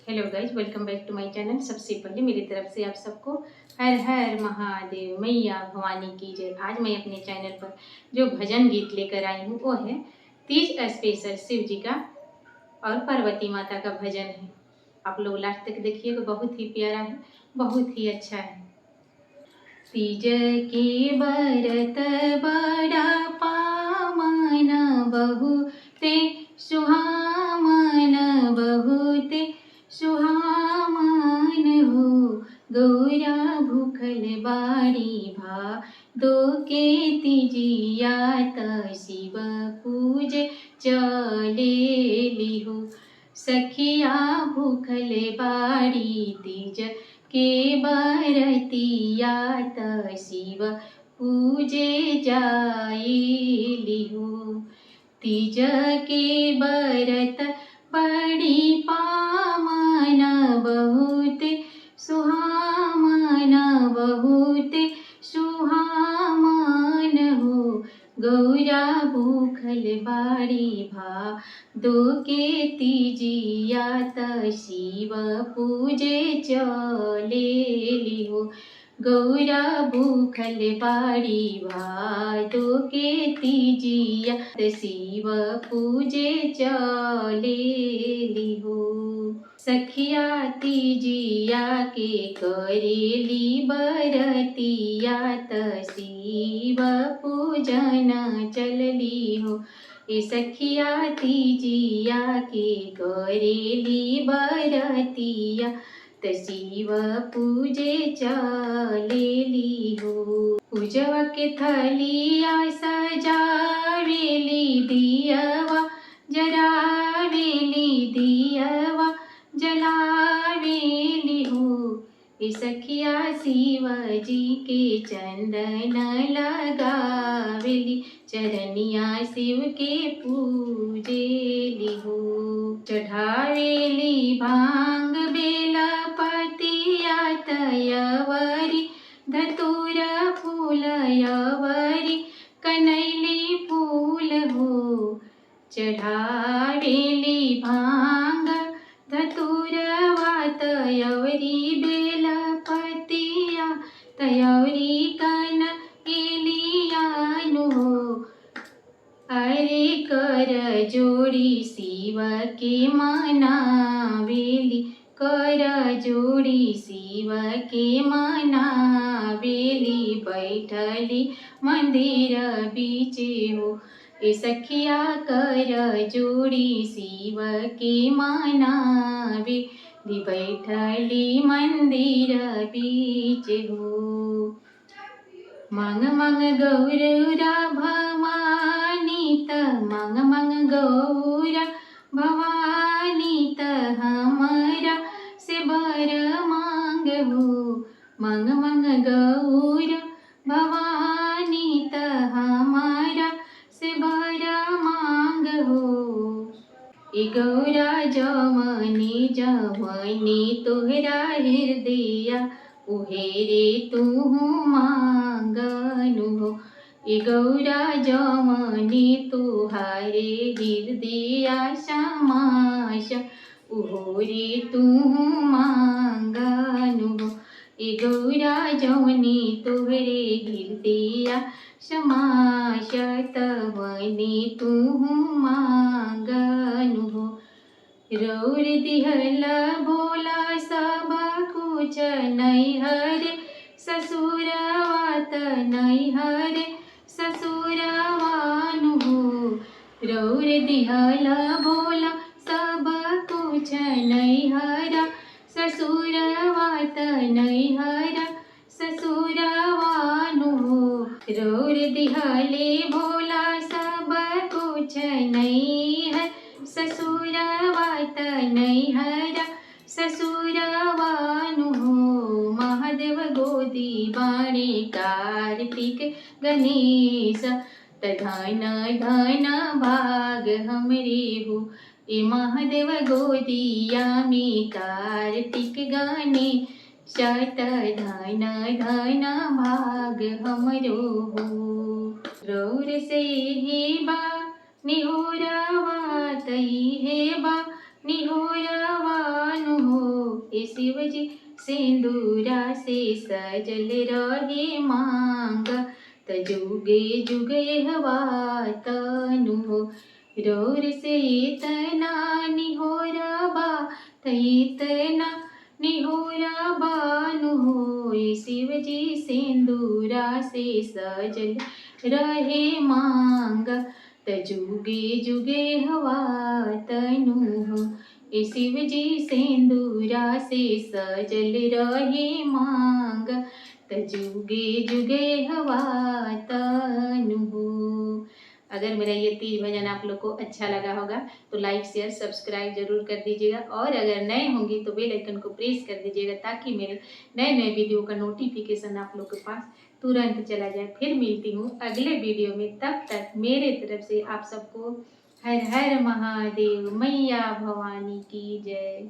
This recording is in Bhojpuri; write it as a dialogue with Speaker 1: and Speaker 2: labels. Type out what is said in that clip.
Speaker 1: Hello guys, welcome back to my channel. सबसे पहले मेरी तरफ से आप सबको हर हर महादेव, मैया भवानी की जय। आज मैं अपने चैनल पर जो भजन गीत लेकर आई हूँ वो है तीज स्पेशल शिव जी का और पार्वती माता का भजन है। आप लोग लास्ट तक देखिएगा, बहुत ही प्यारा है, बहुत ही अच्छा है। तीज के व्रत बड़ा पावन, बहुते सुहावन, बहुते सुहावन हो। गौरा भूखल बाड़ी भादो के तीजिया, त शिव पूज चलेली हो। सखिया भूखल बाड़ी तीज के बरतिया, त शिव पूजे जाएली हो। तीज के बरत बड़ी पावन, बहुत सुहावन, बहुत सुहावन हो। गौरा भूखल बाड़ी भादो के तीजिया, त शिव पूजे चलेली हो। गौरा भूखल बाड़ी भादो के तीजिया, त शिव पूजे चलेली हो। सखिया तीजिया के करेली बरतिया, त शिव पूजन चलली हो। ए सखिया तीजिया के करेली बरतिया, त शिव पूजे चलेली हो। पूजवा के थलिया सजावेली, दियवा जरावेली, दियवा जलावेली हो। ए सखिया शिवजी के चंदन लगावेली, चरनिया शिव के पूजेली हो। चढ़ावेली भांग बेला पतिया, तयवरी धतूरा फूल यवरी कनैली फूल हो। चढ़ावेली भांग धतूरवा, तयवरी बेला पतिया, तयवरी कनैलियानु हो। अरे कर जोड़ी शिव के मनावेली, कर जोड़ी शिव के मनावेली, बैठली मंदिर बीचे हो। ए सखिया कर जोड़ी शिव के मनावेली, बैठली मंदिर बीच हो। मंग मंग गौरा भवानी, त मंग मंग गौरा भवानी, त हमरा से बर मांग हो। मंग मंग गौरा भवानी, त हमारा से बर मांग हो। ए गौरा जमनी जमनी तोहरा हृदया, उहे रे तूहू मांगनु हो। ए गौरा जमनी तुहारे हृदया समाश, उहो रे तूहू मांगनु हो। ए गौरा जमनी तुहरे हृदया समाश, तवनी तूहू मांगनु हो। रौर दिहल भोला सब कुछ नैहर ससुरवा, त नैहर ससुरवानु हो। रौर दिहल भोला सब कुछ नैहर ससुरवा, त नैहर ससुरवानु हो। रौर दिहले भोला सब कुछ नैहर ससुरवा, त नैहर ससुरवानु हो। महादेव गोदी बाणे कार्तिक गणेश, त धन धन भाग हमरे हो। ए महादेव गोदिया में कार्तिक गणेश, त धन धन भाग हमरो हो। रौर से हे बा निहोरवा, तई हे बा निहोरवानु हो। शिव जी सिंदूरा से सजल रहे मांग, त जुगे जुगे हवा तनु हो, रोर से इतना निहोरा बा, त इतना निहोरा बानु होय, शिव जी सिंदूरा से सजल रहे मांग, त जुगे जुगे हवा तनु हो, ए शिव जी सिंदूरा से सजल रहे मांग, त जुगे जुगे हवा तनु हो। अगर मेरा ये तीज भजन आप लोग को अच्छा लगा होगा तो लाइक शेयर सब्सक्राइब जरूर कर दीजिएगा, और अगर नए होंगे तो बेल आइकन को प्रेस कर दीजिएगा ताकि मेरे नए नए वीडियो का नोटिफिकेशन आप लोग के पास तुरंत चला जाए। फिर मिलती हूँ अगले वीडियो में, तब तक मेरे तरफ से आप सबको हर हर महादेव, मैया भवानी की जय।